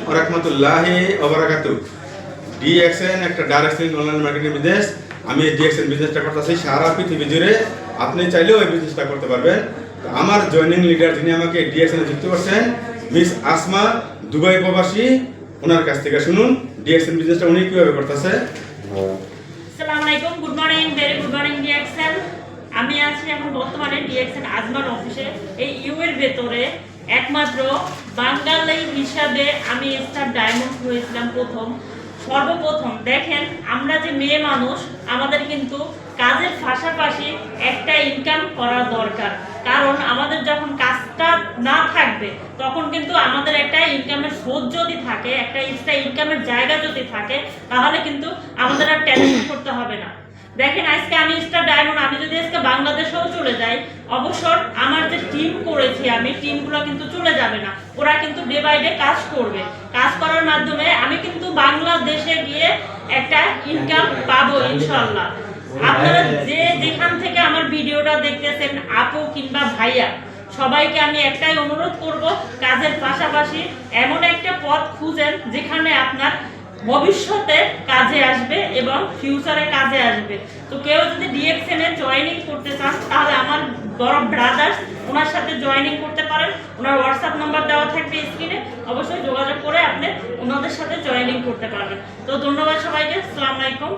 ওয়া রাহমাতুল্লাহি ওয়া বারাকাতুহু। ডিএক্সএন একটা direct selling online marketing business. আমি ডিএক্সএন বিজনেসটা করতেছি সারা পৃথিবী জুড়ে। আপনি চাইলেও এই বিজনেসটা করতে পারবেন। আমার জয়েনিং লিডার যিনি আমাকে ডিএক্সএন যুক্ত করছেন, মিস আসমা, দুবাই প্রবাসী। ওনার কাছ থেকে শুনুন ডিএক্সএন বিজনেসটা উনি কিভাবে করতেছে। আসসালামু আলাইকুম, good morning, very good morning DXN. আমি আছি এখন বর্তমানে ডিএক্সএন আজমান অফিসে। এই ইউ এর ভেতরে একমাত্র বাঙালি হিসাবে আমি স্টার ডায়মন্ড হয়েছিলাম সর্বপ্রথম। দেখেন, আমরা যে মেয়ে মানুষ, আমাদের কিন্তু কাজের পাশাপাশি একটা ইনকাম করা দরকার। কারণ আমাদের যখন কাজটা না থাকবে তখন কিন্তু আমাদের একটা ইনকামের সোর্স যদি থাকে, একটা এক্সট্রা ইনকামের জায়গা যদি থাকে, তাহলে কিন্তু আমাদের আর টেনশন করতে হবে না। দেখেন, আজকে আমি স্টার ডায়মন্ড, আমি যদি আজকে বাংলাদেশেও চলে যাই, অবসর আমার যে টিম করেছি, আমি টিমগুলো কিন্তু চলে যাবে না। ওরা কিন্তু ডে বাই ডে কাজ করবে। কাজ করার মাধ্যমে আমি কিন্তু বাংলাদেশে গিয়ে একটা ইনকাম পাবো ইনশাআল্লাহ। আপনারা যে যেখান থেকে আমার ভিডিওটা দেখতেছেন, আপু কিংবা ভাইয়া, সবাইকে আমি একটাই অনুরোধ করব, কাজের পাশাপাশি এমন একটা পথ খুঁজেন যেখানে আপনার ভবিষ্যতে কাজে আসবে এবং ফিউচারে কাজে আসবে। তো কেউ যদি ডিএক্সএন এ জয়েনিং করতে চান, তাহলে আমার বড় ব্রাদার্স, ওনার সাথে জয়েনিং করতে পারেন। ওনার হোয়াটসঅ্যাপ নাম্বার দেওয়া থাকবে স্ক্রিনে, অবশ্যই যোগাযোগ করে আপনি ওনাদের সাথে জয়েনিং করতে পারবেন। তো ধন্যবাদ সবাইকে, আসসালামু আলাইকুম।